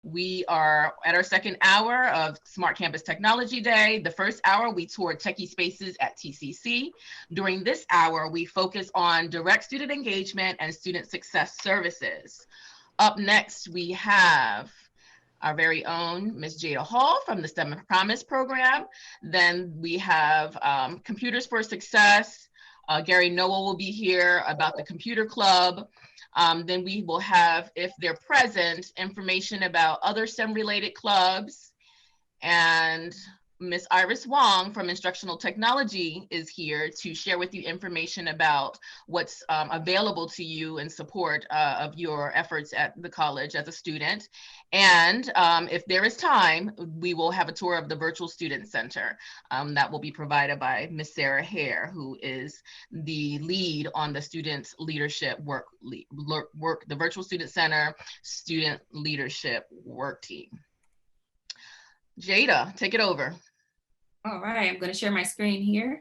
We are at our second hour of Smart Campus Technology Day. The first hour, we toured techie spaces at TCC. During this hour, we focus on direct student engagement and student success services. Up next, we have our very own Ms. Jaedda Hall from the STEM Promise program. Then we have Computers for Success. Gary Noah will be here about the Computer Club. Then we will have, if they're present, information about other STEM-related clubs. And Ms. Iris Wang from Instructional Technology is here to share with you information about what's available to you in support of your efforts at the college as a student. And if there is time, we will have a tour of the Virtual Student Center that will be provided by Ms. Sarah Hare, who is the lead on the Student Leadership the Virtual Student Center Student Leadership Work Team. Jaedda, take it over. All right, I'm going to share my screen here.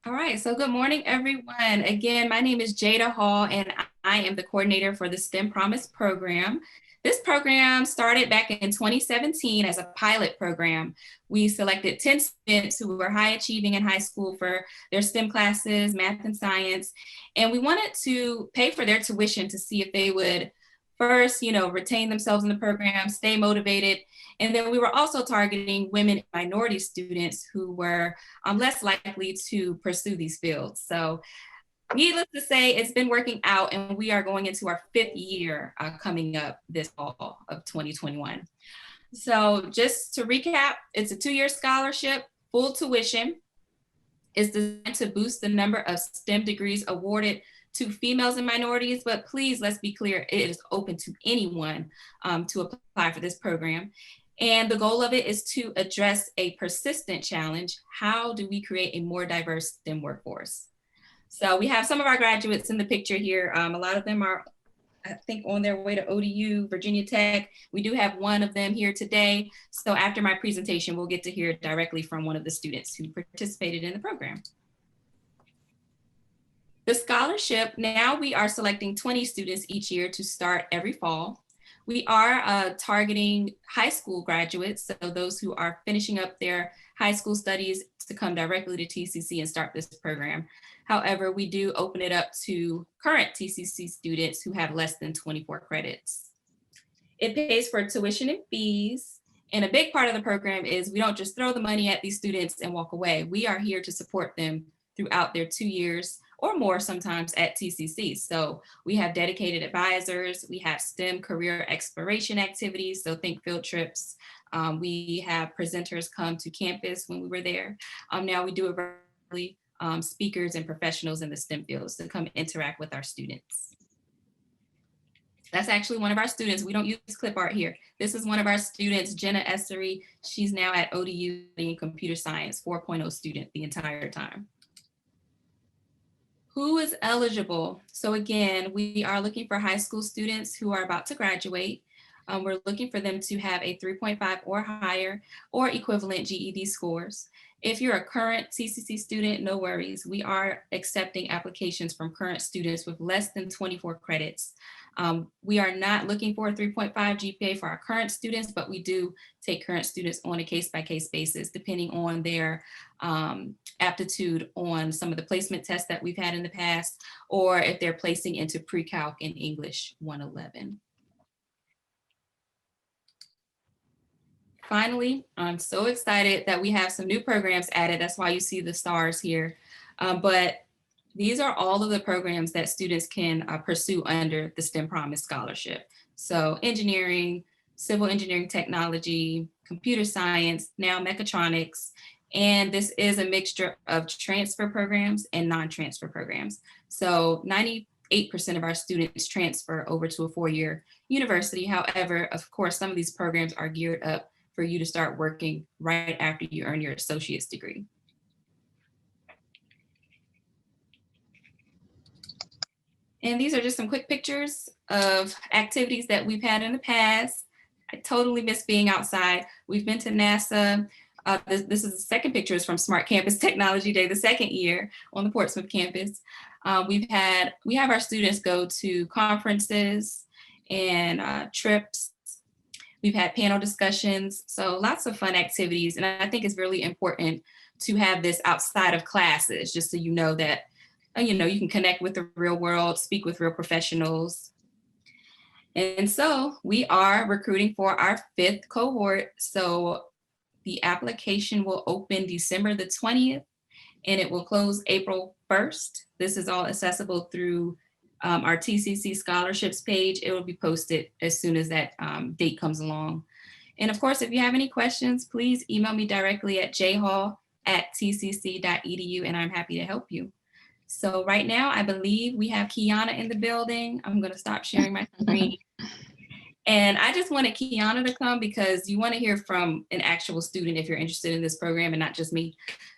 All right, so good morning, everyone. Again, my name is Jaedda Hall, and I am the coordinator for the STEM Promise program. This program started back in 2017 as a pilot program. We selected 10 students who were high achieving in high school for their STEM classes, math and science. And we wanted to pay for their tuition to see if they would first, retain themselves in the program, stay motivated. And then we were also targeting women and minority students who were less likely to pursue these fields. So needless to say, it's been working out, and we are going into our 5th year coming up this fall of 2021. So just to recap, it's a 2-year scholarship, full tuition. It's designed to boost the number of STEM degrees awarded to females and minorities, but please, let's be clear, it is open to anyone to apply for this program. And the goal of it is to address a persistent challenge. How do we create a more diverse STEM workforce? So we have some of our graduates in the picture here. A lot of them are, I think, on their way to ODU, Virginia Tech. We do have one of them here today. So after my presentation, we'll get to hear directly from one of the students who participated in the program. The scholarship, now we are selecting 20 students each year to start every fall. We are targeting high school graduates, so those who are finishing up their high school studies to come directly to TCC and start this program. However, we do open it up to current TCC students who have less than 24 credits. It pays for tuition and fees. And a big part of the program is we don't just throw the money at these students and walk away. We are here to support them throughout their 2 years or more sometimes at TCC. So we have dedicated advisors, we have STEM career exploration activities, so think field trips. We have presenters come to campus when we were there. Now we do it virtually. Speakers and professionals in the STEM fields to come interact with our students. That's actually one of our students. We don't use clip art here. This is one of our students, Jenna Essery. She's now at ODU in computer science, 4.0 student the entire time. Who is eligible? So again, we are looking for high school students who are about to graduate. We're looking for them to have a 3.5 or higher or equivalent GED scores. If you're a current TCC student, no worries. We are accepting applications from current students with less than 24 credits. We are not looking for a 3.5 GPA for our current students, but we do take current students on a case-by-case basis, depending on their aptitude on some of the placement tests that we've had in the past, or if they're placing into pre-calc in English 111. Finally, I'm so excited that we have some new programs added. That's why you see the stars here. But these are all of the programs that students can pursue under the STEM Promise Scholarship. So engineering, civil engineering technology, computer science, now mechatronics, and this is a mixture of transfer programs and non-transfer programs. So 98% of our students transfer over to a 4-year university. However, of course, some of these programs are geared up for you to start working right after you earn your associate's degree. And these are just some quick pictures of activities that we've had in the past. I totally miss being outside. We've been to NASA. This is the second picture is from Smart Campus Technology Day, the second year on the Portsmouth campus. We have our students go to conferences and trips. We've had panel discussions, so lots of fun activities. And I think it's really important to have this outside of classes, just so you know that, you can connect with the real world, speak with real professionals. And so we are recruiting for our 5th cohort. So the application will open December the 20th and it will close April 1st. This is all accessible through our TCC scholarships page. It will be posted as soon as that date comes along. And of course, if you have any questions, please email me directly at jhall@tcc.edu and I'm happy to help you. So right now, I believe we have Kiana in the building. I'm gonna stop sharing my screen. And I just wanted Kiana to come because you want to hear from an actual student if you're interested in this program and not just me.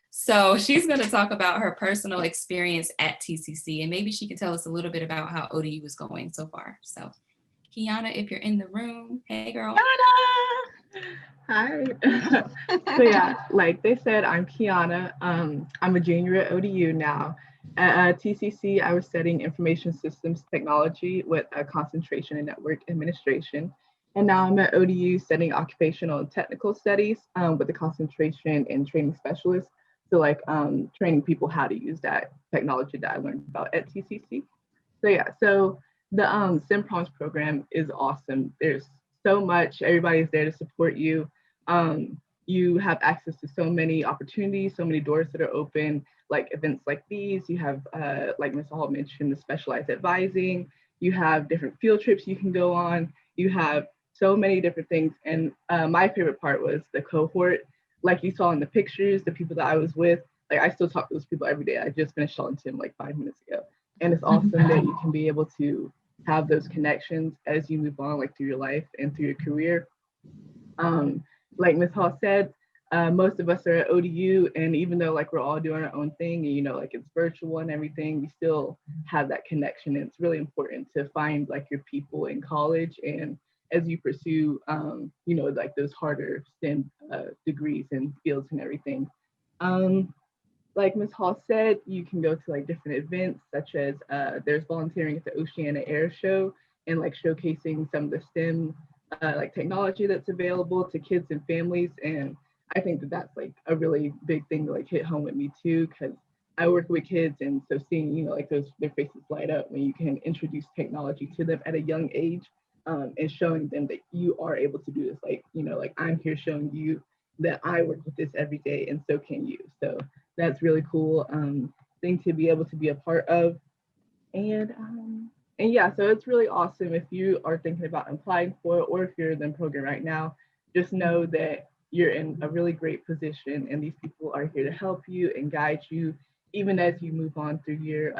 So she's going to talk about her personal experience at TCC and maybe she can tell us a little bit about how ODU is going so far. So Kiana, if you're in the room, hey girl. Hi. So yeah, like they said, I'm Kiana. I'm a junior at ODU now. At TCC, I was studying information systems technology with a concentration in network administration. And now I'm at ODU studying occupational and technical studies with a concentration in training specialists. So like training people how to use that technology that I learned about at TCC. So yeah, so the STEM Promise program is awesome. There's so much, everybody's there to support you. You have access to so many opportunities, so many doors that are open, like events like these. You have, like Ms. Hall mentioned, the specialized advising. You have different field trips you can go on. You have so many different things. And my favorite part was the cohort. Like you saw in the pictures, the people that I was with, like I still talk to those people every day. I just finished talking to them like 5 minutes ago. And it's awesome that you can be able to have those connections as you move on, like through your life and through your career. Like Ms. Hall said, most of us are at ODU, and even though like we're all doing our own thing, and like it's virtual and everything, we still have that connection. And it's really important to find like your people in college, and as you pursue, like those harder STEM degrees and fields and everything. Like Ms. Hall said, you can go to like different events, such as there's volunteering at the Oceana Air Show and like showcasing some of the STEM like technology that's available to kids and families. And I think that that's like a really big thing to like hit home with me too, because I work with kids, and so seeing like their faces light up when you can introduce technology to them at a young age, and showing them that you are able to do this, like like I'm here showing you that I work with this every day, and so can you. So that's really cool thing to be able to be a part of. And yeah, so it's really awesome if you are thinking about applying for it, or if you're in the program right now, just know that you're in a really great position, and these people are here to help you and guide you, even as you move on through your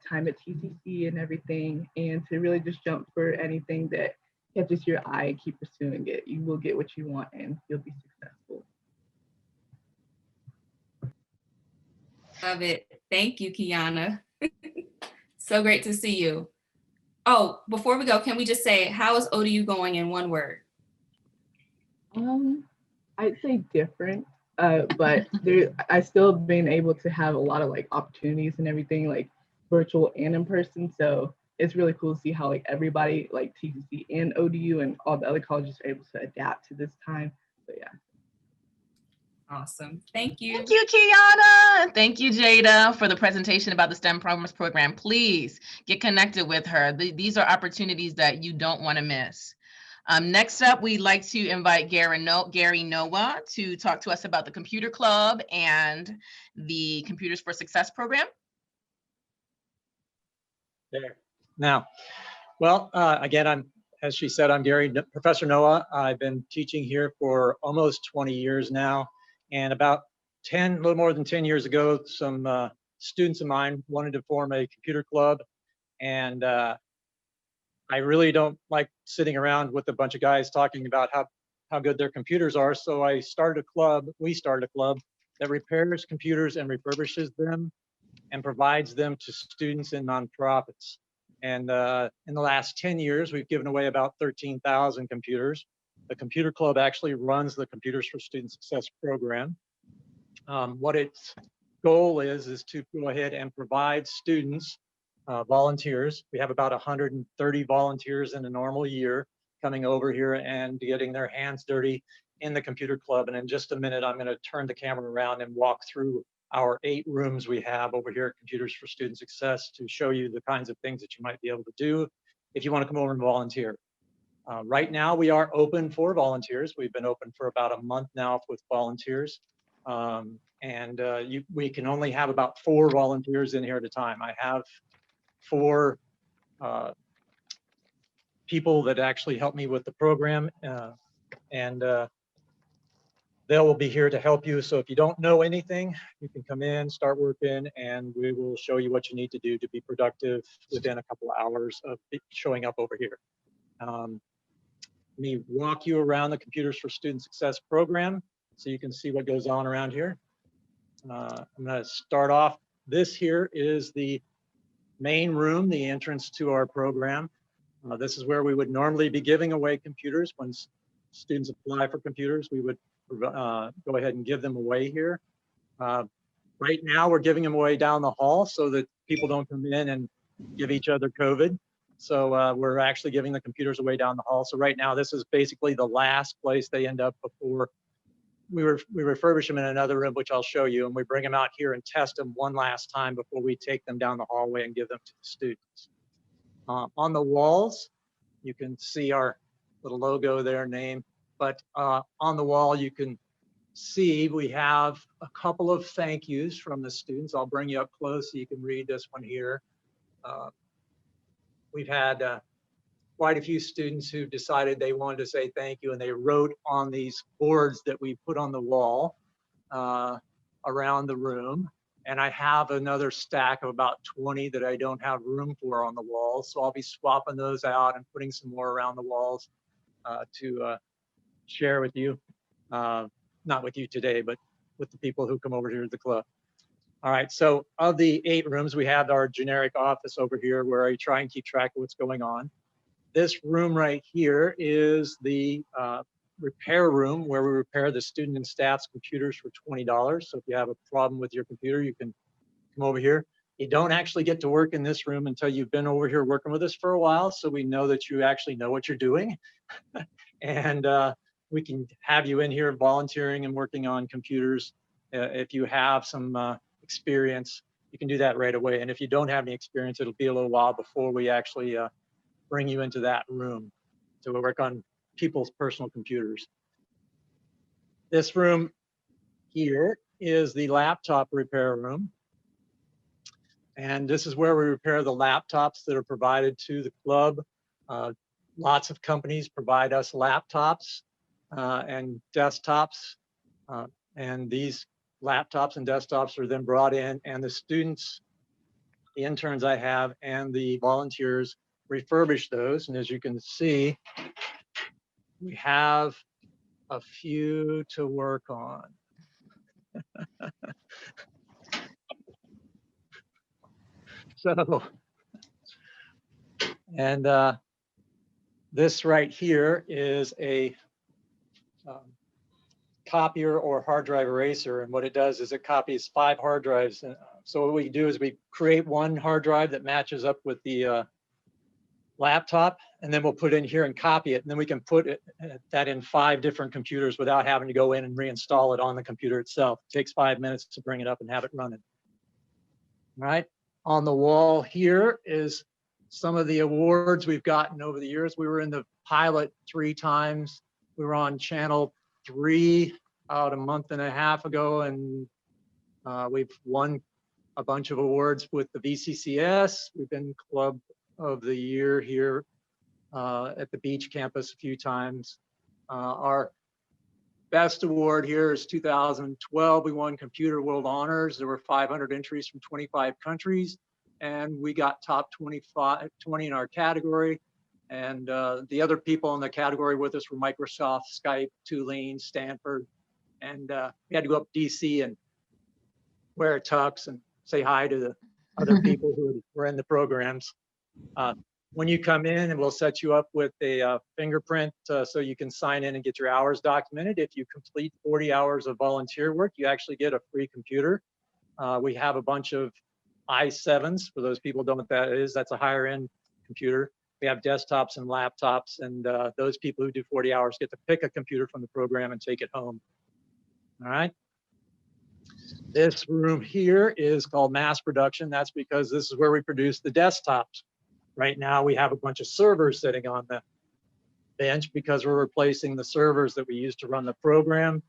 time at TCC and everything, and to really just jump for anything that catches your eye and keep pursuing it. You will get what you want and you'll be successful. Love it. Thank you, Kiana. So great to see you. Oh, before we go, can we just say, how is ODU going in one word? I'd say different, but I still been able to have a lot of like opportunities and everything, like virtual and in person. So it's really cool to see how like everybody, like TCC and ODU and all the other colleges, are able to adapt to this time. So yeah. Awesome. Thank you. Thank you, Kiana. Thank you, Jaedda, for the presentation about the STEM Promise program. Please get connected with her. These are opportunities that you don't want to miss. Next up, we'd like to invite Gary Noah to talk to us about the Computer Club and the Computers for Success program. There. Now, well, again, as she said, I'm Professor Noah. I've been teaching here for almost 20 years now. And about a little more than 10 years ago, some students of mine wanted to form a computer club. And I really don't like sitting around with a bunch of guys talking about how good their computers are. So we started a club that repairs computers and refurbishes them and provides them to students and nonprofits. And in the last 10 years, we've given away about 13,000 computers. The computer club actually runs the Computers for Student Success program. What its goal is to go ahead and provide students, volunteers. We have about 130 volunteers in a normal year coming over here and getting their hands dirty in the computer club. And in just a minute, I'm going to turn the camera around and walk through our 8 rooms we have over here at Computers for Student Success to show you the kinds of things that you might be able to do if you want to come over and volunteer. Right now, we are open for volunteers. We've been open for about a month now with volunteers. We can only have about 4 volunteers in here at a time. I have 4 people that actually help me with the program, they will be here to help you. So if you don't know anything, you can come in, start working, and we will show you what you need to do to be productive within a couple of hours of showing up over here. Let me walk you around the Computers for Student Success program so you can see what goes on around here. I'm going to start off. This here is the main room, the entrance to our program. This is where we would normally be giving away computers. When students apply for computers, we would go ahead and give them away here. Right now, we're giving them away down the hall so that people don't come in and give each other COVID. So we're actually giving the computers away down the hall. So right now, this is basically the last place they end up before we refurbish them in another room, which I'll show you, and we bring them out here and test them one last time before we take them down the hallway and give them to the students. On the walls, you can see our little logo there, name, but on the wall, you can see we have a couple of thank yous from the students. I'll bring you up close so you can read this one here. We've had quite a few students who decided they wanted to say thank you, and they wrote on these boards that we put on the wall around the room. And I have another stack of about 20 that I don't have room for on the walls. So I'll be swapping those out and putting some more around the walls to share with you. Not with you today, but with the people who come over here to the club. All right, so of the 8 rooms, we have our generic office over here where I try and keep track of what's going on. This room right here is the repair room where we repair the student and staff's computers for $20. So if you have a problem with your computer, you can come over here. You don't actually get to work in this room until you've been over here working with us for a while. So we know that you actually know what you're doing. And we can have you in here volunteering and working on computers. If you have some experience, you can do that right away. And if you don't have any experience, it'll be a little while before we actually bring you into that room to work on people's personal computers. This room here is the laptop repair room. And this is where we repair the laptops that are provided to the club. Lots of companies provide us laptops and desktops. And these laptops and desktops are then brought in, and the students, the interns I have, and the volunteers refurbish those. And as you can see, we have a few to work on. So, and this right here is a copier or hard drive eraser. And what it does is it copies 5 hard drives. So what we do is we create one hard drive that matches up with the laptop, and then we'll put it in here and copy it. And then we can put that in 5 different computers without having to go in and reinstall it on the computer itself. It takes 5 minutes to bring it up and have it running. All right. On the wall here is some of the awards we've gotten over the years. We were in the pilot 3 times. We were on channel 3 about a month and a half ago, and we've won a bunch of awards with the VCCS. We've been Club of the Year here at the beach campus a few times. Our best award here is 2012. We won Computer World Honors. There were 500 entries from 25 countries, and we got top 20 in our category. And the other people in the category with us were Microsoft, Skype, Tulane, Stanford. And we had to go up to DC and wear a tux and say hi to the other people who were in the programs. when you come in, and we'll set you up with a fingerprint so you can sign in and get your hours documented. If you complete 40 hours of volunteer work, you actually get a free computer. We have a bunch of i7s. For those people who don't know what that is, that's a higher end computer. We have desktops and laptops, and those people who do 40 hours get to pick a computer from the program and take it home. All right. This room here is called mass production. That's because this is where we produce the desktops. Right now we have a bunch of servers sitting on the bench because we're replacing the servers that we used to run the program.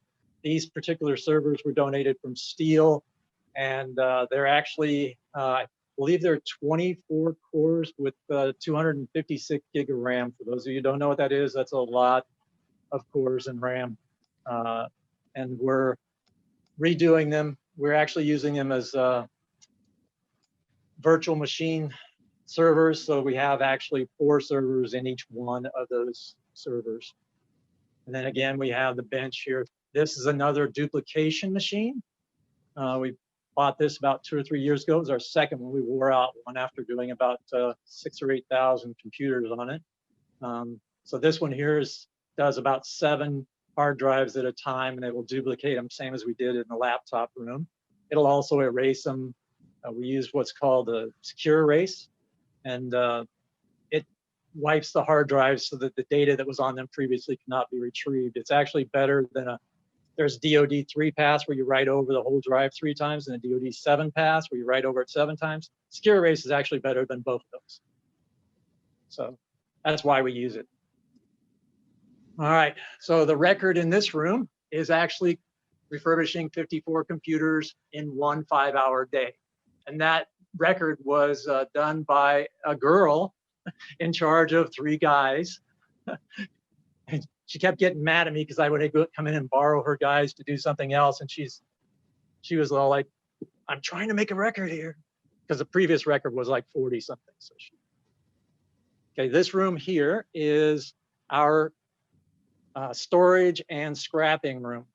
These particular servers were donated from Steel, and they're actually, I believe they're 24 cores with 256 gig of RAM. For those of you who don't know what that is, that's a lot of cores and RAM. And we're redoing them. We're actually using them as virtual machine servers. So we have actually 4 servers in each one of those servers. And then again, we have the bench here. This is another duplication machine. We bought this about 2 or 3 years ago. It was our second one. We wore out one after doing about 6,000 or 8,000 computers on it. So this one here does about 7 hard drives at a time, and it will duplicate them, same as we did in the laptop room. It'll also erase them. We use what's called a secure erase, and it wipes the hard drives so that the data that was on them previously cannot be retrieved. It's actually better than there's DoD 3 pass where you write over the whole drive 3 times, and a DoD 7 pass where you write over it 7 times. Secure erase is actually better than both of those. So that's why we use it. All right, so the record in this room is actually refurbishing 54 computers in 1 5-hour day. And that record was done by a girl in charge of 3 guys. And she kept getting mad at me because I would come in and borrow her guys to do something else. And she was all like, I'm trying to make a record here. Because the previous record was like 40 something. So okay, this room here is our storage and scrapping room.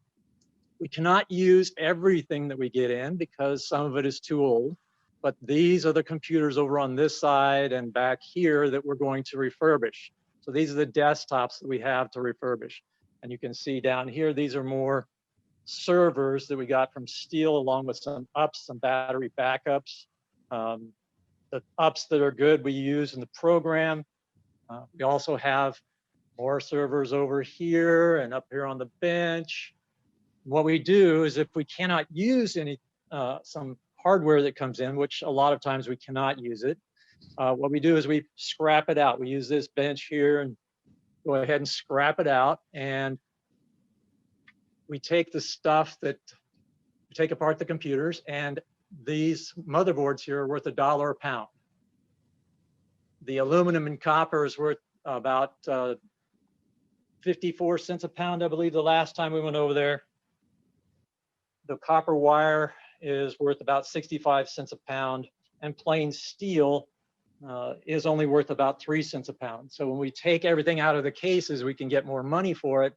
We cannot use everything that we get in because some of it is too old, but these are the computers over on this side and back here that we're going to refurbish. So these are the desktops that we have to refurbish. And you can see down here, these are more servers that we got from Steel, along with some ups, some battery backups. The ups that are good we use in the program. We also have more servers over here and up here on the bench. What we do is if we cannot use some hardware that comes in, which a lot of times we cannot use it, what we do is we scrap it out. We use this bench here and go ahead and scrap it out. And we take the stuff that, we take apart the computers, and these motherboards here are worth $1 a pound. The aluminum and copper is worth about 54 cents a pound, I believe, the last time we went over there. The copper wire is worth about 65 cents a pound, and plain steel is only worth about 3 cents a pound. So when we take everything out of the cases, we can get more money for it.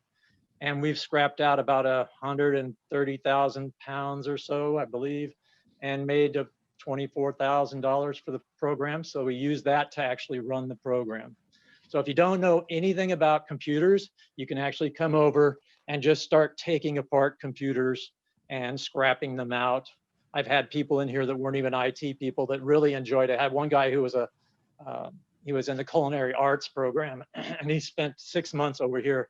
And we've scrapped out about 130,000 pounds or so, I believe, and made $24,000 for the program. So we use that to actually run the program. So if you don't know anything about computers, you can actually come over and just start taking apart computers and scrapping them out. I've had people in here that weren't even IT people that really enjoyed it. I had one guy who was he was in the culinary arts program, and he spent 6 months over here,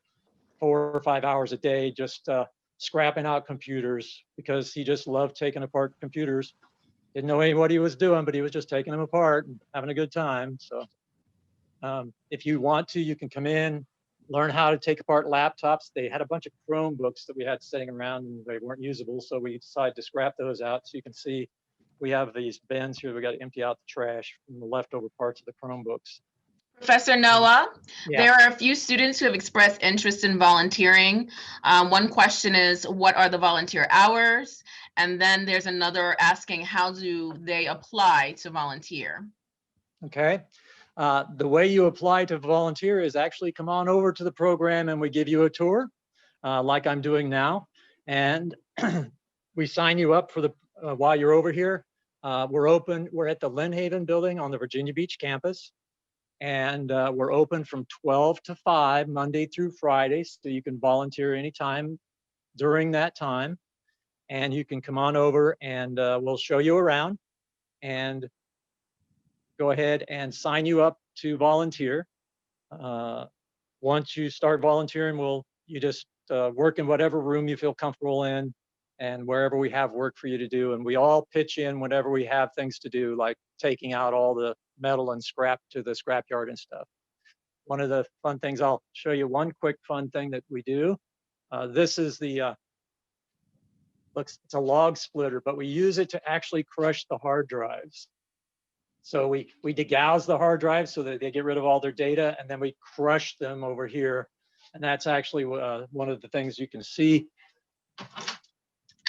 4 or 5 hours a day, just scrapping out computers because he just loved taking apart computers. Didn't know what he was doing, but he was just taking them apart and having a good time. So if you want to, you can come in, learn how to take apart laptops. They had a bunch of Chromebooks that we had sitting around and they weren't usable. So we decided to scrap those out. So you can see we have these bins here. We got to empty out the trash from the leftover parts of the Chromebooks. Professor Noah, Yeah. There are a few students who have expressed interest in volunteering. One question is, what are the volunteer hours? And then there's another asking, how do they apply to volunteer? Okay. The way you apply to volunteer is actually come on over to the program and we give you a tour, like I'm doing now. And we sign you up for the while you're over here. We're open. We're at the Lynn Haven building on the Virginia Beach campus. And we're open from 12 to 5, Monday through Friday. So you can volunteer anytime during that time. And you can come on over and we'll show you around and go ahead and sign you up to volunteer. Once you start volunteering, you just work in whatever room you feel comfortable in and wherever we have work for you to do. And we all pitch in whenever we have things to do, like taking out all the metal and scrap to the scrapyard and stuff. One of the fun things, I'll show you one quick fun thing that we do. This is the, it's a log splitter, but we use it to actually crush the hard drives. So we degauss the hard drives so that they get rid of all their data, and then we crush them over here. And that's actually one of the things you can see.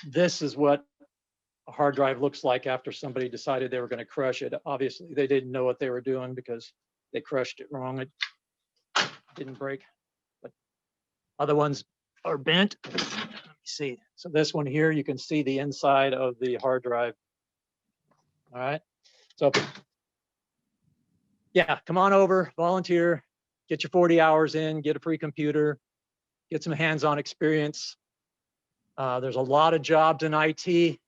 This is what a hard drive looks like after somebody decided they were going to crush it. Obviously, they didn't know what they were doing because they crushed it wrong. It didn't break, but other ones are bent. Let me see. So this one here, you can see the inside of the hard drive. All right. So yeah, come on over, volunteer, get your 40 hours in, get a free computer, get some hands-on experience. There's a lot of jobs in IT.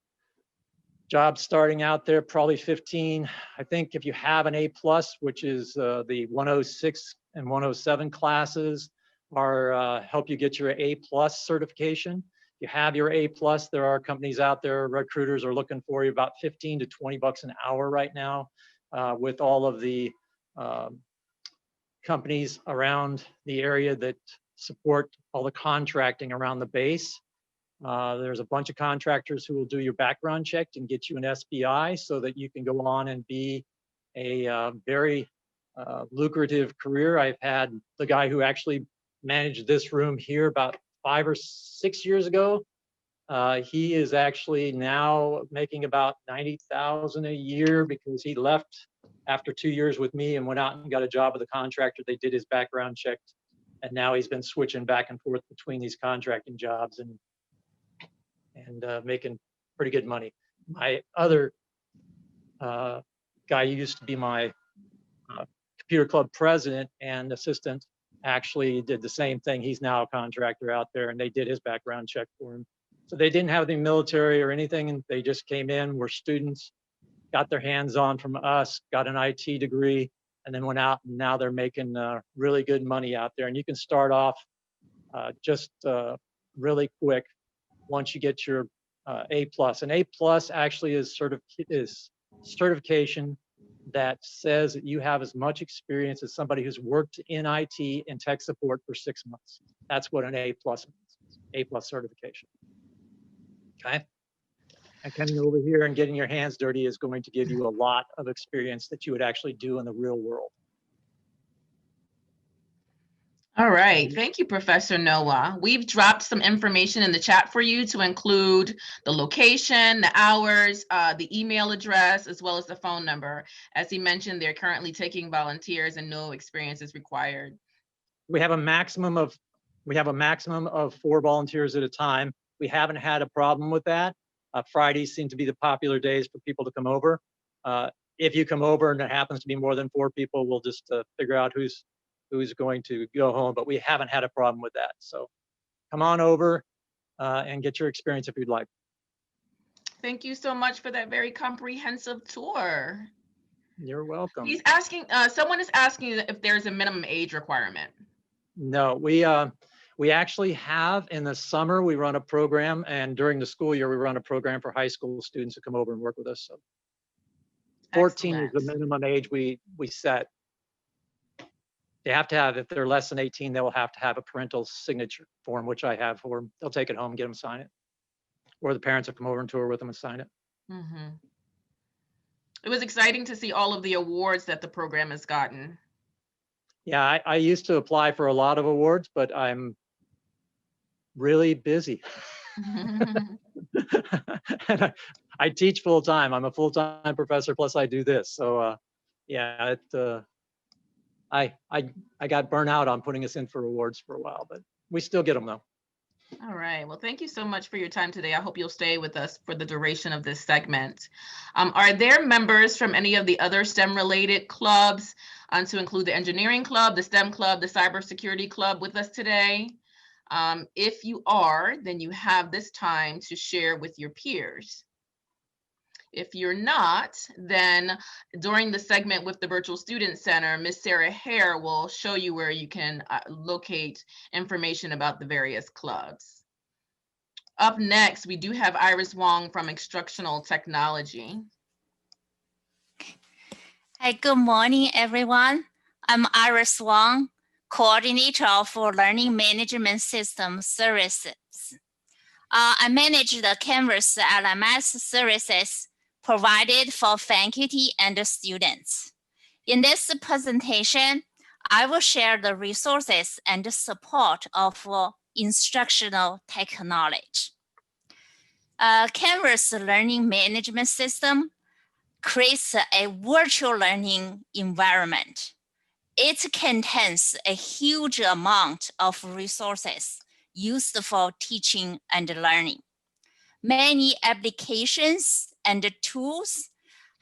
Jobs starting out there, probably 15. I think if you have an A+, which is the 106 and 107 classes, are help you get your A+ certification. If you have your A+, there are companies out there, recruiters are looking for you about 15 to 20 bucks an hour right now with all of the companies around the area that support all the contracting around the base. There's a bunch of contractors who will do your background check and get you an SBI so that you can go on and be a very lucrative career. I've had the guy who actually managed this room here about 5 or 6 years ago. He is actually now making about $90,000 a year because he left after 2 years with me and went out and got a job with a contractor. They did his background check, and now he's been switching back and forth between these contracting jobs and making pretty good money. My other guy used to be my computer club president and assistant, actually did the same thing. He's now a contractor out there, and they did his background check for him. So they didn't have any military or anything, and they just came in, were students, got their hands on from us, got an IT degree, and then went out, and now they're making really good money out there. And you can start off just really quick once you get your A+. An A+ actually is certification that says that you have as much experience as somebody who's worked in IT and tech support for 6 months. That's what an A+ means, A+ certification. Okay. And coming over here and getting your hands dirty is going to give you a lot of experience that you would actually do in the real world. All right, thank you, Professor Noah. We've dropped some information in the chat for you to include the location, the hours, the email address, as well as the phone number. As he mentioned, they're currently taking volunteers and no experience is required. We have a maximum of 4 volunteers at a time. We haven't had a problem with that. Fridays seem to be the popular days for people to come over. If you come over and it happens to be more than 4 people, we'll just figure out who's going to go home, but we haven't had a problem with that. So come on over and get your experience if you'd like. Thank you so much for that very comprehensive tour. You're welcome. He's asking, someone is asking if there's a minimum age requirement. No, we actually have. In the summer, we run a program, and during the school year, we run a program for high school students to come over and work with us. So 14 is the minimum age we set. They have to have, if they're less than 18, they will have to have a parental signature form, which I have for them. They'll take it home and get them to sign it. Or the parents will come over and tour with them and sign it. Mm-hmm. It was exciting to see all of the awards that the program has gotten. Yeah, I used to apply for a lot of awards, but I'm really busy. And I teach full time. I'm a full-time professor, plus I do this. So yeah, I got burnt out on putting us in for awards for a while, but we still get them though. All right. Well, thank you so much for your time today. I hope you'll stay with us for the duration of this segment. Are there members from any of the other STEM-related clubs, to include the engineering club, the STEM club, the cybersecurity club with us today? If you are, then you have this time to share with your peers. If you're not, then during the segment with the Virtual Student Center, Ms. Sarah Hare will show you where you can locate information about the various clubs. Up next, we do have Iris Wang from Instructional Technology. Hi, good morning, everyone. I'm Iris Wang, Coordinator for Learning Management System Services. I manage the Canvas LMS services provided for faculty and students. In this presentation, I will share the resources and support of instructional technology. Canvas Learning Management System creates a virtual learning environment. It contains a huge amount of resources used for teaching and learning. Many applications and tools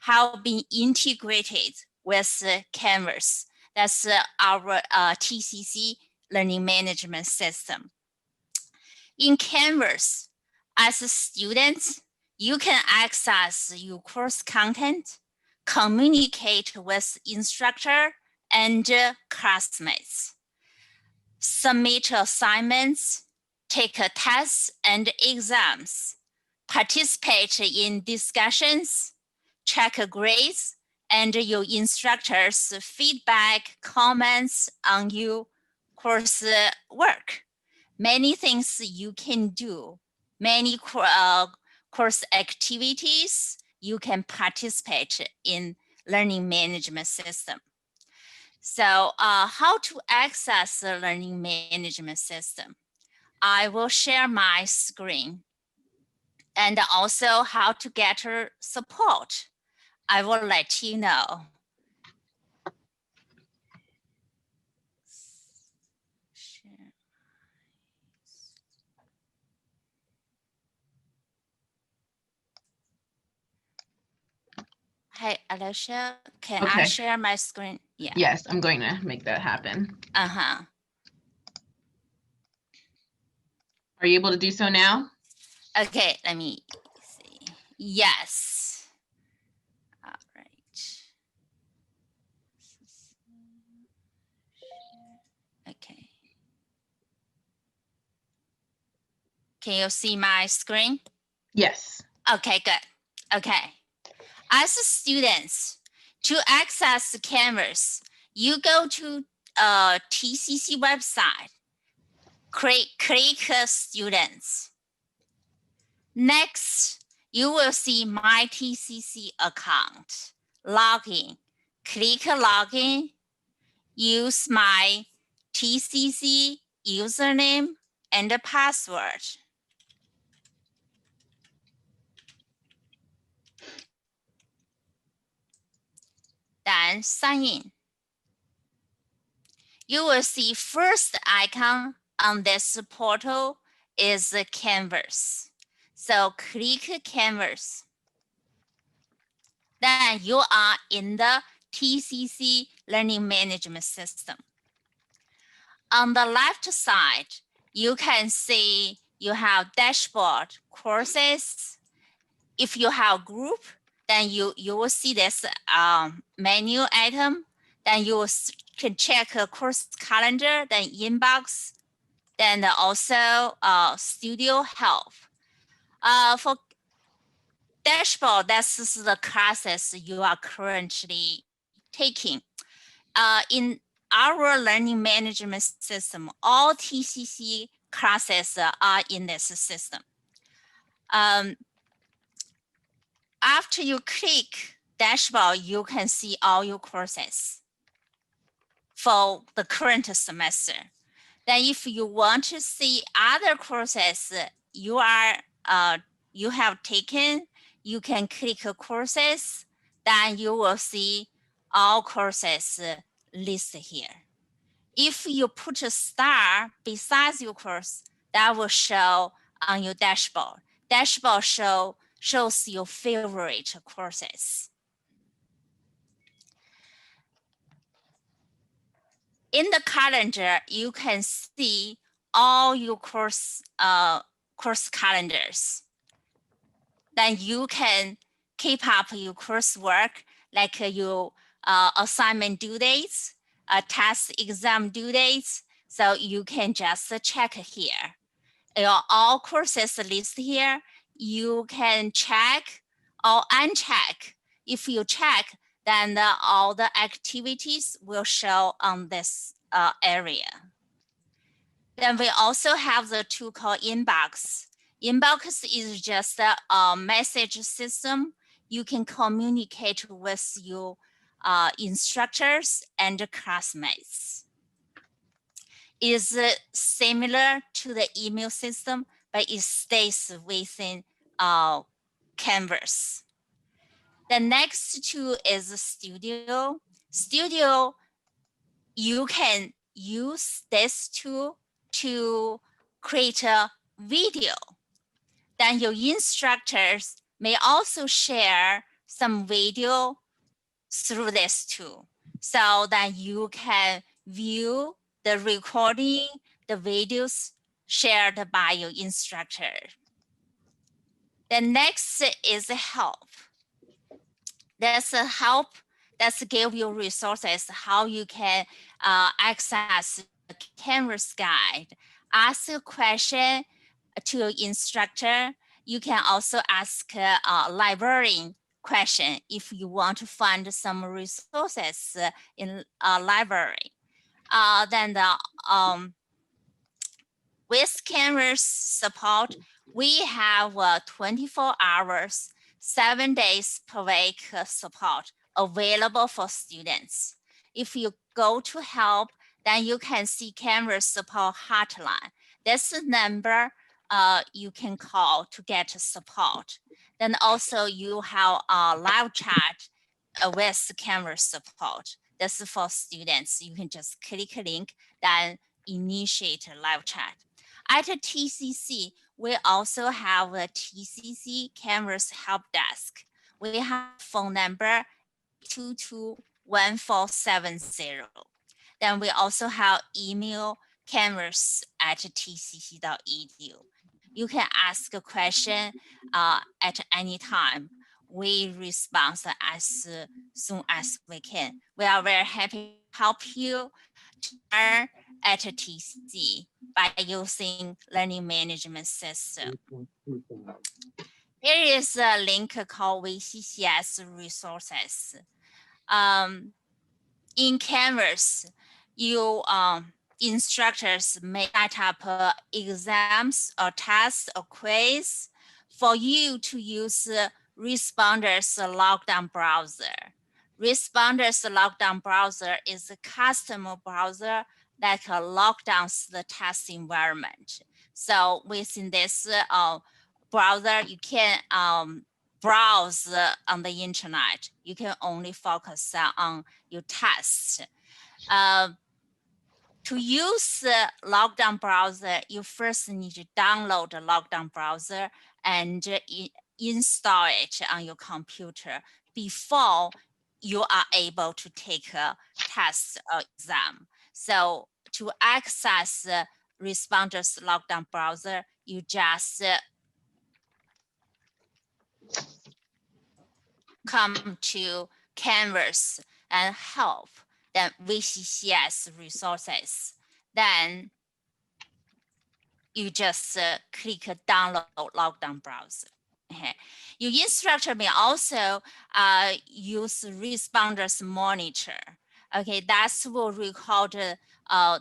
have been integrated with Canvas. That's our TCC learning management system. In Canvas, as a student, you can access your course content, communicate with instructor and classmates, submit assignments, take tests and exams, participate in discussions, check grades, and your instructor's feedback, comments on your course work. Many things you can do, many course activities you can participate in learning management system. So how to access the learning management system? I will share my screen and also how to get her support. I will let you know. Hey, Alicia, can I share my screen? Yeah. Yes, I'm going to make that happen. Are you able to do so now? Okay, let me see. Yes. All right. Okay. Can you see my screen? Yes. Okay, good. Okay. As students, to access Canvas, you go to TCC website, click students. Next, you will see my TCC account, login. Click login, use my TCC username and password. Then sign in. You will see first icon on this portal is the Canvas. So click Canvas. Then you are in the TCC learning management system. On the left side, you can see you have dashboard, courses. If you have group, then you will see this menu item. Then you can check a course calendar, then inbox, then also studio help. For dashboard, that's the classes you are currently taking. In our learning management system, all TCC classes are in this system. After you click dashboard, you can see all your courses for the current semester. Then if you want to see other courses you have taken, you can click courses, then you will see all courses listed here. If you put a star besides your course, that will show on your dashboard. Dashboard shows your favorite courses. In the calendar, you can see all your course calendars. Then you can keep up your coursework, like your assignment due dates, test exam due dates. So you can just check here. All courses listed here, you can check or uncheck. If you check, then all the activities will show on this area. Then we also have the tool called Inbox. Inbox is just a message system. You can communicate with your instructors and classmates. Is similar to the email system, but it stays within Canvas. The next tool is Studio. Studio, you can use this tool to create a video. Then your instructors may also share some video through this tool, so that you can view the recording, the videos shared by your instructor. The next is help. There's a help that's give you resources, how you can access the Canvas guide, ask a question to your instructor. You can also ask a librarian question if you want to find some resources in a library. Then with Canvas support, we have 24 hours, 7 days per week support available for students. If you go to help, then you can see Canvas support hotline. That's the number you can call to get support. Then also you have a live chat with Canvas support. That's for students. You can just click a link, then initiate a live chat. At TCC, we also have a TCC Canvas help desk. We have phone number 822-1470. Then we also have email canvas@tcc.edu. You can ask a question at any time. We respond as soon as we can. We are very happy to help you to learn at TCC by using learning management system. Here is a link called VCCS Resources. In Canvas, you instructors may set up exams or tests or quiz for you to use Responders Lockdown Browser. Responders Lockdown Browser is a custom browser that lockdowns the test environment. So within this browser, you can browse on the internet. You can only focus on your tests. To use the lockdown browser, you first need to download the lockdown browser and install it on your computer before you are able to take a test or exam. So to access the Responders Lockdown Browser, you just come to Canvas and help, then VCCS Resources. Then you just click download lockdown browser. Okay. Your instructor may also use Responders Monitor. Okay, that's will record,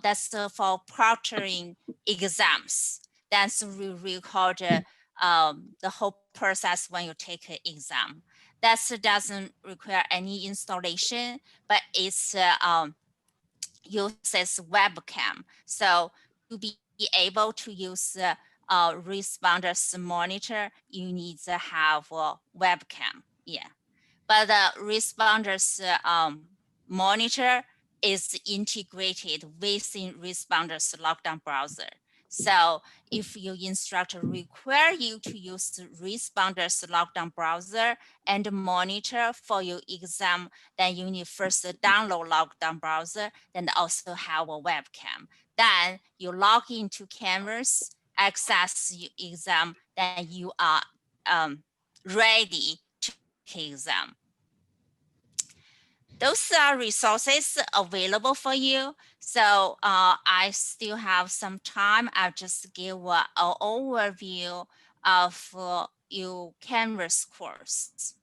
that's for proctoring exams. That's will record the whole process when you take an exam. That doesn't require any installation, but it's uses webcam. So to be able to use Responders Monitor, you need to have a webcam. Yeah, but the Responders Monitor is integrated within Responders Lockdown Browser. So if your instructor require you to use the responders lockdown browser and monitor for your exam, then you need first to download lockdown browser, then also have a webcam. Then you log into Canvas, access your exam, then you are ready to take exam. Those are resources available for you. So I still have some time. I'll just give an overview of your Canvas course.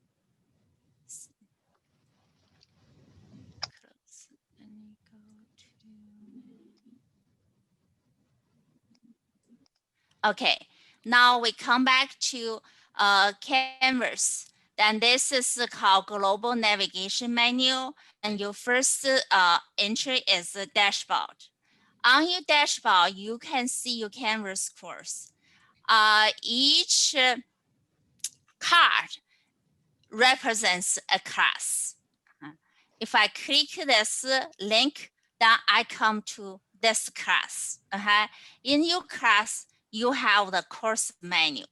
Okay, now we come back to Canvas. Then this is called Global Navigation Menu. And your first entry is the dashboard. On your dashboard, you can see your Canvas course. Each card represents a class. If I click this link, then I come to this class. In your class, you have the course menu.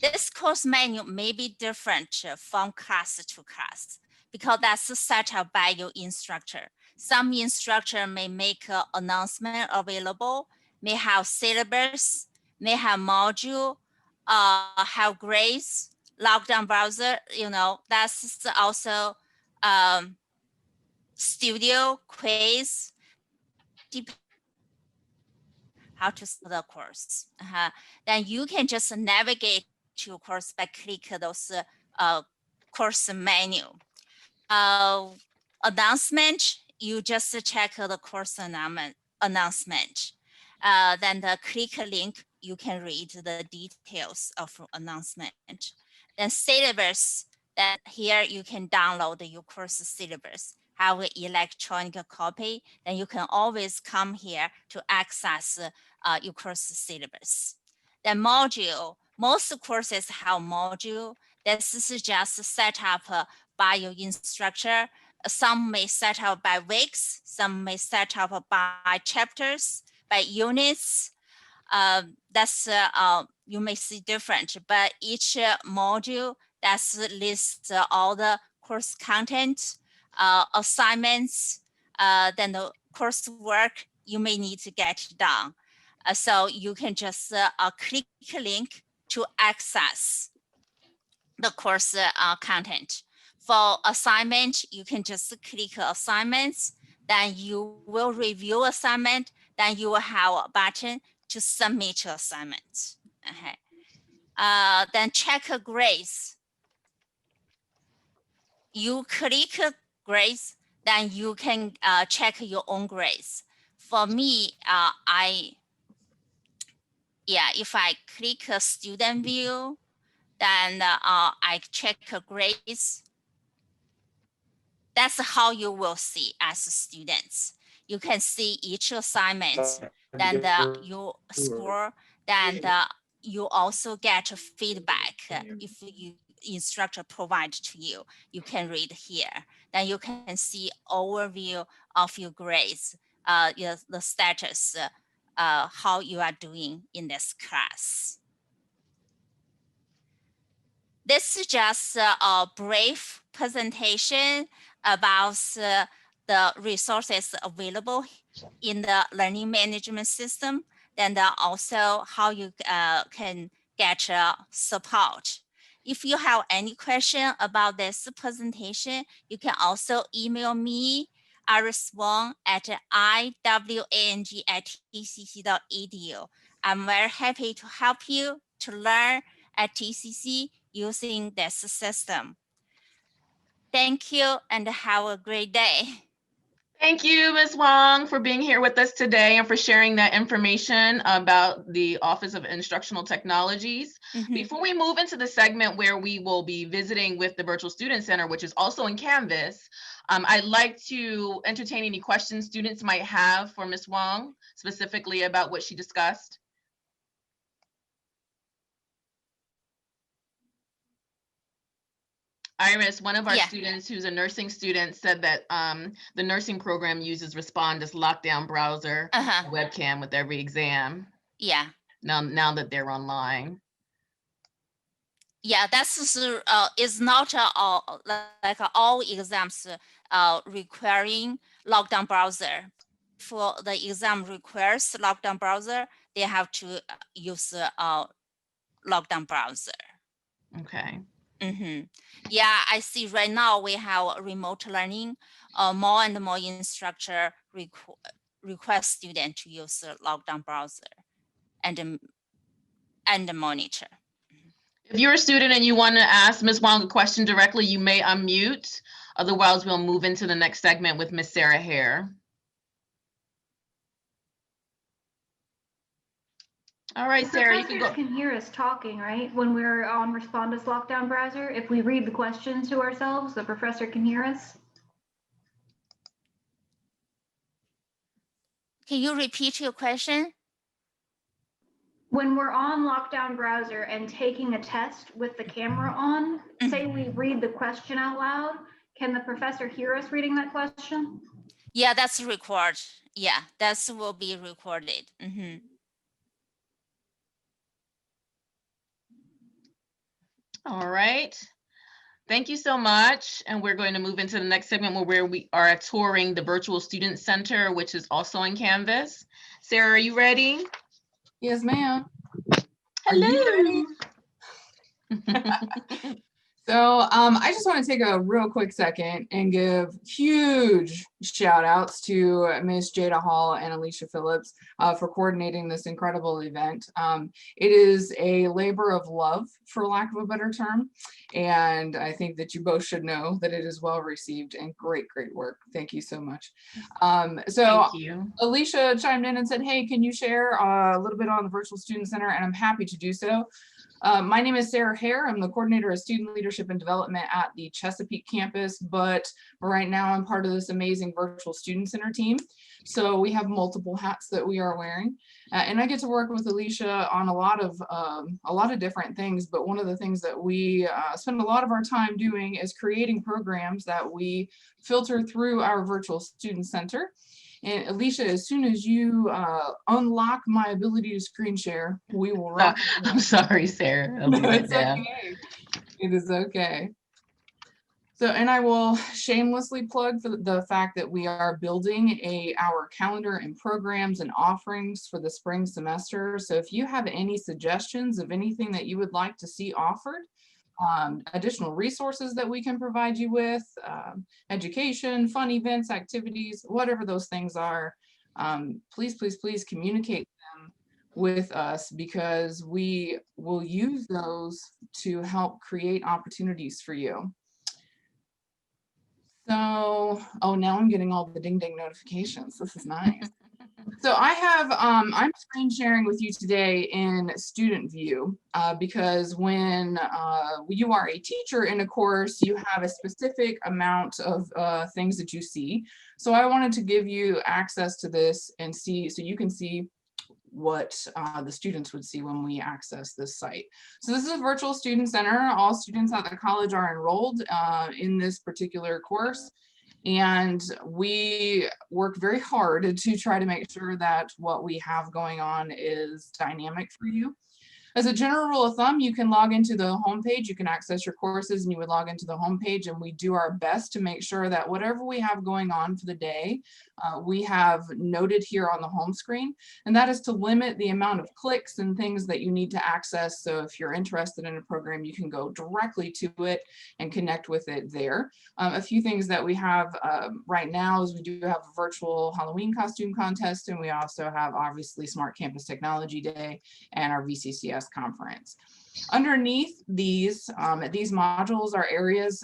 This course menu may be different from class to class because that's set up by your instructor. Some instructor may make an announcement available, may have syllabus, may have module, have grades, lockdown browser, that's also studio, quiz, how to start the course. Then you can just navigate to your course by click those course menu. Announcement, you just check the course announcement. Then the click link, you can read the details of announcement. Then syllabus, then here you can download your course syllabus, have an electronic copy, then you can always come here to access your course syllabus. Then module, most courses have module. This is just set up by your instructor. Some may set up by weeks, some may set up by chapters, by units. That's you may see different, but each module that's lists all the course content, assignments, then the coursework you may need to get done. So you can just click a link to access the course content. For assignment, you can just click assignments, then you will review assignment, then you will have a button to submit your assignment. Okay. Then check grades. You click grades, then you can check your own grades. For me, if I click a student view, then I check grades. That's how you will see as students. You can see each assignment, then you score, then you also get feedback. If you instructor provide to you, you can read here. Then you can see overview of your grades, the status, how you are doing in this class. This is just a brief presentation about the resources available in the learning management system, and also how you can get support. If you have any question about this presentation, you can also email me, Iris Wang at iwang@tcc.edu. I'm very happy to help you to learn at TCC using this system. Thank you and have a great day. Thank you, Ms. Wang, for being here with us today and for sharing that information about the Office of Instructional Technologies. Before we move into the segment where we will be visiting with the Virtual Student Center, which is also in Canvas, I'd like to entertain any questions students might have for Ms. Wang, specifically about what she discussed. Iris, one of our students who's a nursing student said that the nursing program uses Respond as lockdown browser webcam with every exam. Yeah. now that they're online? Yeah, that's is not all like all exams requiring lockdown browser. For the exam requires lockdown browser, they have to use lockdown browser. Okay. Yeah, I see right now we have remote learning. More and more instructor request student to use the lockdown browser and monitor. If you're a student and you want to ask Ms. Wang a question directly, you may unmute. Otherwise, we'll move into the next segment with Ms. Sarah Hare. All right, Sarah, you can go. Can hear us talking, right? When we're on Respondus lockdown browser, if we read the questions to ourselves, the professor can hear us. Can you repeat your question? When we're on lockdown browser and taking a test with the camera on, say we read the question out loud, can the professor hear us reading that question? Yeah, that's recorded. Yeah, that will be recorded. All right. Thank you so much. And we're going to move into the next segment where we are touring the Virtual Student Center, which is also in Canvas. Sarah, are you ready? Yes, ma'am. Hello. So I just want to take a real quick second and give huge shout outs to Ms. Jaedda Hall and Alicia Phillips for coordinating this incredible event. It is a labor of love, for lack of a better term. And I think that you both should know that it is well received and great work. Thank you so much. Thank you. Alicia chimed in and said, hey, can you share a little bit on the Virtual Student Center? And I'm happy to do so. My name is Sarah Hare. I'm the coordinator of student leadership and development at the Chesapeake campus, but right now I'm part of this amazing Virtual Student Center team. So we have multiple hats that we are wearing, and I get to work with Alicia on a lot of different things. But one of the things that we spend a lot of our time doing is creating programs that we filter through our Virtual Student Center. And Alicia, as soon as you unlock my ability to screen share, we will rock. I'm sorry, Sarah. No, it's okay. It is okay. So, and I will shamelessly plug for the fact that we are building our calendar and programs and offerings for the spring semester. So if you have any suggestions of anything that you would like to see offered, additional resources that we can provide you with, education, fun events, activities, whatever those things are, please communicate them with us, because we will use those to help create opportunities for you. So, oh, now I'm getting all the ding notifications. This is nice. So I have, I'm screen sharing with you today in student view, because when you are a teacher in a course, you have a specific amount of things that you see. So I wanted to give you access to this and see, so you can see what the students would see when we access this site. So this is a Virtual Student Center. All students at the college are enrolled in this particular course. And we work very hard to try to make sure that what we have going on is dynamic for you. As a general rule of thumb, you can log into the homepage, you can access your courses, and you would log into the homepage, and we do our best to make sure that whatever we have going on for the day, we have noted here on the home screen, and that is to limit the amount of clicks and things that you need to access. So if you're interested in a program, you can go directly to it and connect with it there. A few things that we have right now is we do have a virtual Halloween costume contest, and we also have obviously Smart Campus Technology Day and our VCCS conference. Underneath these modules are areas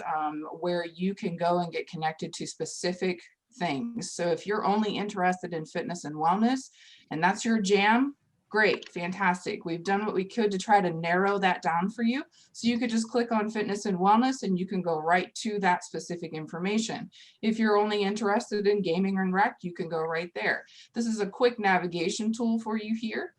where you can go and get connected to specific things. So if you're only interested in fitness and wellness, and that's your jam, great, fantastic. We've done what we could to try to narrow that down for you. So you could just click on fitness and wellness and you can go right to that specific information. If you're only interested in gaming and rec, you can go right there. This is a quick navigation tool for you here.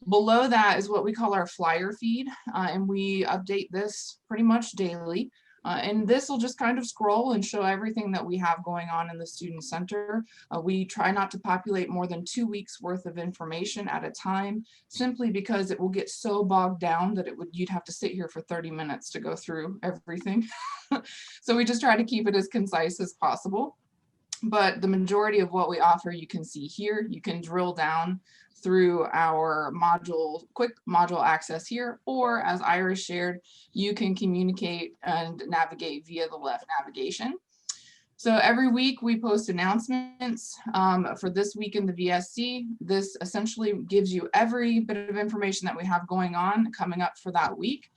Below that is what we call our flyer feed, and we update this pretty much daily. And this will just kind of scroll and show everything that we have going on in the Student Center. We try not to populate more than 2 weeks worth of information at a time, simply because it will get so bogged down that you'd have to sit here for 30 minutes to go through everything. So we just try to keep it as concise as possible. But the majority of what we offer you can see here. You can drill down through our quick module access here, or as Iris shared, you can communicate and navigate via the left navigation. So every week we post announcements for this week in the VSC. This essentially gives you every bit of information that we have going on coming up for that week.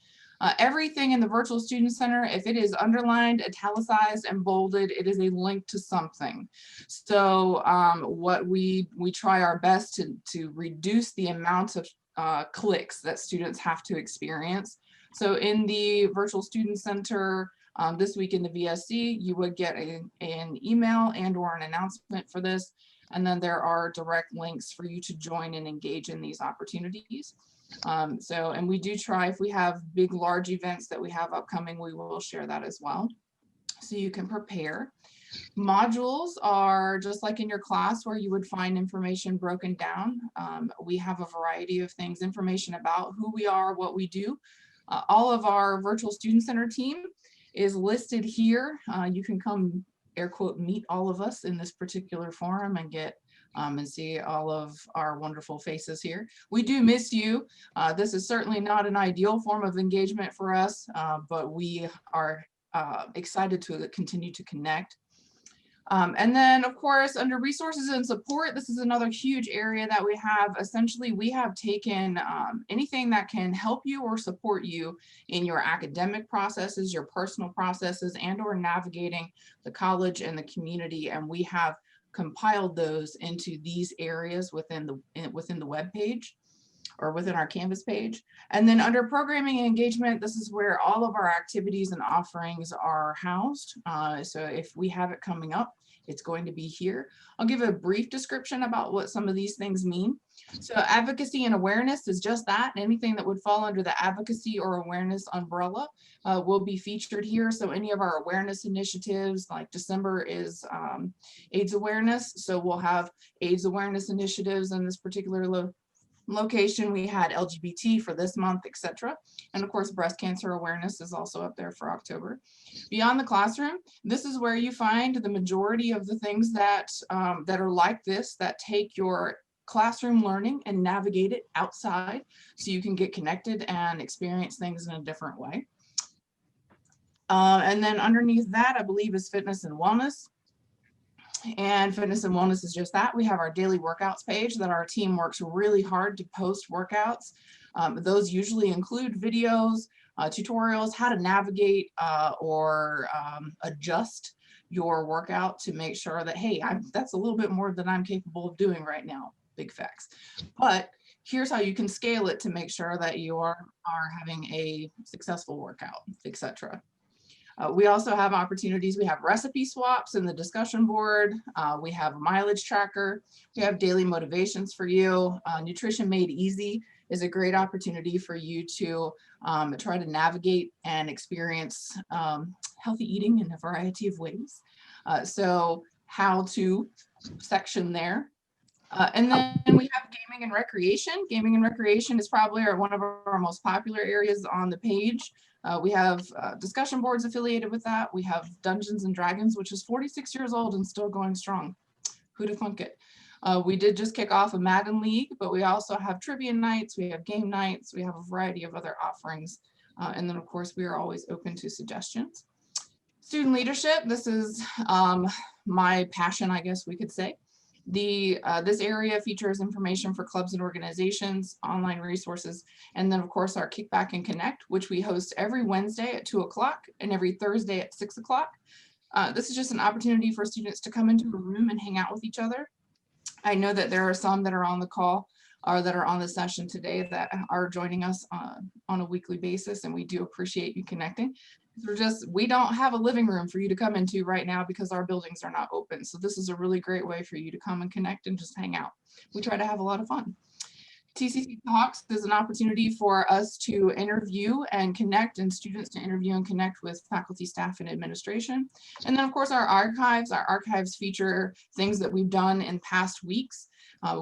Everything in the Virtual Student Center, if it is underlined, italicized, and bolded, it is a link to something. So what we try our best to reduce the amount of clicks that students have to experience. So in the Virtual Student Center, this week in the VSC, you would get an email and or an announcement for this. And then there are direct links for you to join and engage in these opportunities. And we do try, if we have big, large events that we have upcoming, we will share that as well, so you can prepare. Modules are just like in your class where you would find information broken down. We have a variety of things, information about who we are, what we do. All of our Virtual Student Center team is listed here. You can come, air quote, meet all of us in this particular forum and get and see all of our wonderful faces here. We do miss you. This is certainly not an ideal form of engagement for us, but we are excited to continue to connect. And then, of course, under resources and support, this is another huge area that we have. Essentially, we have taken anything that can help you or support you in your academic processes, your personal processes, and or navigating the college and the community, and we have compiled those into these areas within the web page or within our Canvas page. And then under programming and engagement, this is where all of our activities and offerings are housed. So if we have it coming up, it's going to be here. I'll give a brief description about what some of these things mean. So advocacy and awareness is just that. Anything that would fall under the advocacy or awareness umbrella will be featured here. So any of our awareness initiatives, like December is AIDS awareness. So we'll have AIDS awareness initiatives in this particular location. We had LGBT for this month, etc. And of course, breast cancer awareness is also up there for October. Beyond the classroom, this is where you find the majority of the things that are like this, that take your classroom learning and navigate it outside so you can get connected and experience things in a different way. And then underneath that, I believe, is fitness and wellness. And fitness and wellness is just that. We have our daily workouts page that our team works really hard to post workouts. Those usually include videos, tutorials, how to navigate or adjust your workout to make sure that, hey, that's a little bit more than I'm capable of doing right now. Big facts. But here's how you can scale it to make sure that you are having a successful workout, etc. We also have opportunities. We have recipe swaps in the discussion board. We have a mileage tracker. We have daily motivations for you. Nutrition Made Easy is a great opportunity for you to try to navigate and experience healthy eating in a variety of ways. So how to section there. And then we have gaming and recreation. Gaming and recreation is probably one of our most popular areas on the page. We have discussion boards affiliated with that. We have Dungeons and Dragons, which is 46 years old and still going strong. Who'd have thunk it? We did just kick off a Madden League, but we also have trivia nights, we have game nights, we have a variety of other offerings. And then of course, we are always open to suggestions. Student leadership, this is my passion, I guess we could say. This area features information for clubs and organizations, online resources, and then of course our Kickback and Connect, which we host every Wednesday at 2 o'clock and every Thursday at 6 o'clock. This is just an opportunity for students to come into a room and hang out with each other. I know that there are some that are on the call or that are on the session today that are joining us on a weekly basis, and we do appreciate you connecting. We don't have a living room for you to come into right now because our buildings are not open. So this is a really great way for you to come and connect and just hang out. We try to have a lot of fun. TCC Talks is an opportunity for us to interview and connect, and students to interview and connect with faculty, staff, and administration. And then of course our archives feature things that we've done in past weeks.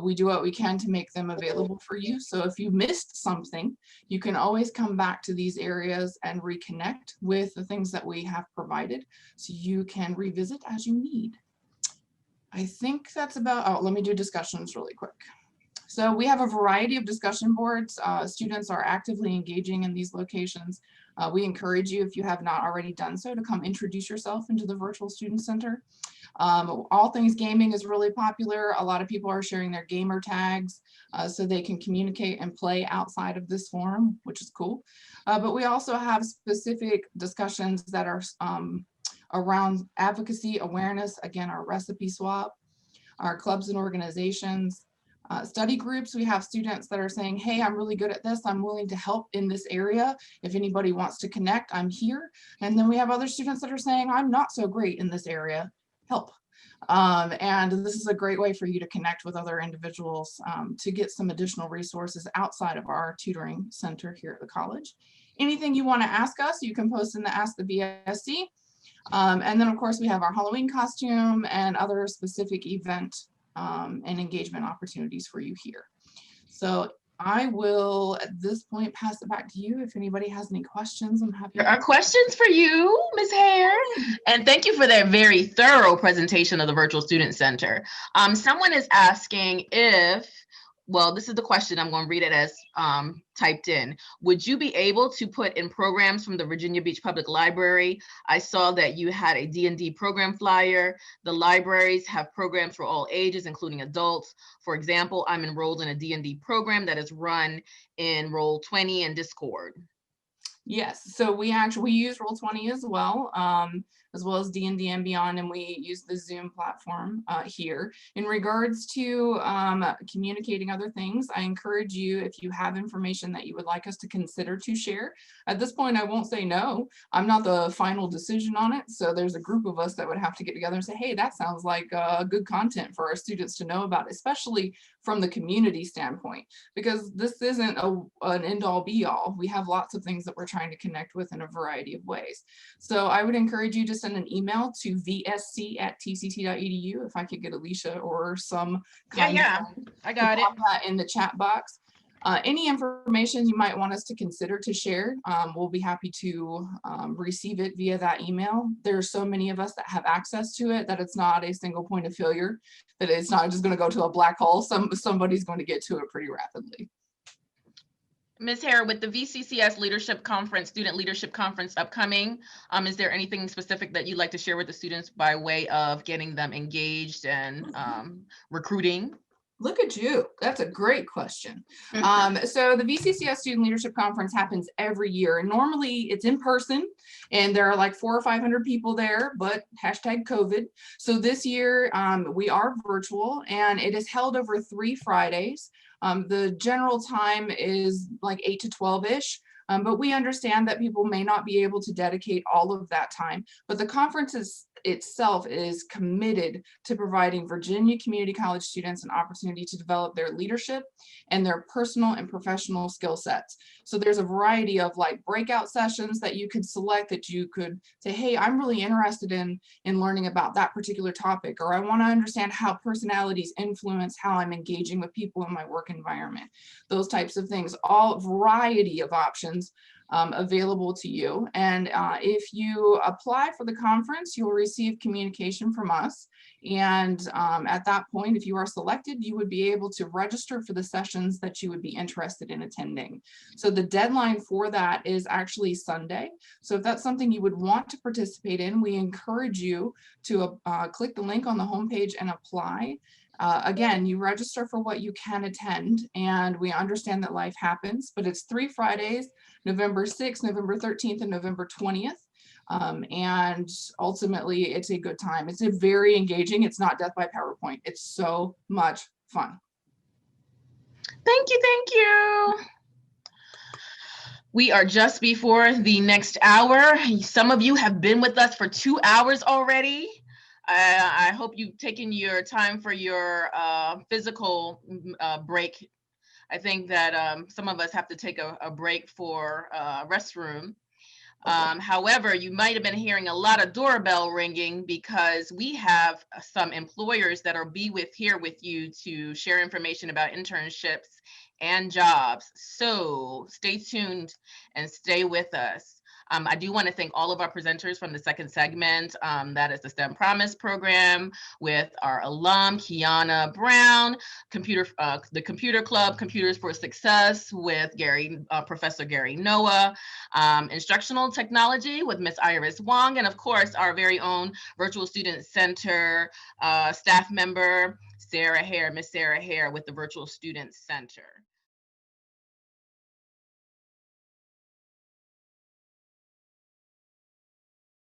We do what we can to make them available for you. So if you missed something, you can always come back to these areas and reconnect with the things that we have provided, so you can revisit as you need. I think that's about, oh, let me do discussions really quick. So we have a variety of discussion boards. Students are actively engaging in these locations. We encourage you, if you have not already done so, to come introduce yourself into the Virtual Student Center. All things gaming is really popular. A lot of people are sharing their gamer tags so they can communicate and play outside of this forum, which is cool. But we also have specific discussions that are around advocacy, awareness, again, our recipe swap, our clubs and organizations. Study groups, we have students that are saying, hey, I'm really good at this. I'm willing to help in this area. If anybody wants to connect, I'm here. And then we have other students that are saying, I'm not so great in this area, help. And this is a great way for you to connect with other individuals to get some additional resources outside of our tutoring center here at the college. Anything you want to ask us, you can post in the Ask the VSC. And then of course we have our Halloween costume and other specific event and engagement opportunities for you here. So I will at this point pass it back to you. If anybody has any questions, I'm happy. There are questions for you, Ms. Hare. And thank you for that very thorough presentation of the Virtual Student Center. Someone is asking if, well, this is the question, I'm going to read it as typed in. Would you be able to put in programs from the Virginia Beach Public Library? I saw that you had a D&D program flyer. The libraries have programs for all ages, including adults. For example, I'm enrolled in a D&D program that is run in Roll20 and Discord. Yes, so we use Roll20 as well as D&D and Beyond, and we use the Zoom platform here. In regards to communicating other things, I encourage you, if you have information that you would like us to consider to share. At this point, I won't say no. I'm not the final decision on it, so there's a group of us that would have to get together and say, hey, that sounds like good content for our students to know about, especially from the community standpoint, because this isn't an end-all be-all. We have lots of things that we're trying to connect with in a variety of ways. So I would encourage you to send an email to vsc@tct.edu. If I could get Alicia or some kind I got it. That in the chat box. Any information you might want us to consider to share, we'll be happy to receive it via that email. There are so many of us that have access to it that it's not a single point of failure, that it's not just going to go to a black hole. Somebody's going to get to it pretty rapidly. Ms. Hare, with the VCCS Leadership Conference, Student Leadership Conference upcoming, is there anything specific that you'd like to share with the students by way of getting them engaged and recruiting? Look at you. That's a great question. So the VCCS Student Leadership Conference happens every year. And normally it's in person and there are like 400 or 500 people there, but hashtag COVID. So this year we are virtual and it is held over 3 Fridays. The general time is like 8 to 12-ish. But we understand that people may not be able to dedicate all of that time, but the conference itself is committed to providing Virginia Community College students an opportunity to develop their leadership and their personal and professional skill sets. So there's a variety of like breakout sessions that you could select, that you could say, hey, I'm really interested in learning about that particular topic, or I want to understand how personalities influence how I'm engaging with people in my work environment. Those types of things, all variety of options available to you. And if you apply for the conference, you'll receive communication from us. And at that point, if you are selected, you would be able to register for the sessions that you would be interested in attending. So the deadline for that is actually Sunday. So if that's something you would want to participate in, we encourage you to click the link on the homepage and apply. Again, you register for what you can attend, and we understand that life happens, but it's 3 Fridays, November 6th, November 13th, and November 20th. And ultimately, it's a good time. It's a very engaging. It's not death by PowerPoint. It's so much fun. Thank you. Thank you. We are just before the next hour. Some of you have been with us for 2 hours already. I hope you've taken your time for your physical break I think that some of us have to take a break for restroom. However, you might have been hearing a lot of doorbell ringing because we have some employers that are here with you to share information about internships and jobs. So stay tuned and stay with us. I do want to thank all of our presenters from the second segment. That is the STEM Promise program with our alum, Kiana Brown, the Computer Club, Computers for Success with Professor Gary Noah, Instructional Technology with Miss Iris Wang, and of course, our very own Virtual Student Center staff member, Miss Sarah Hare with the Virtual Student Center.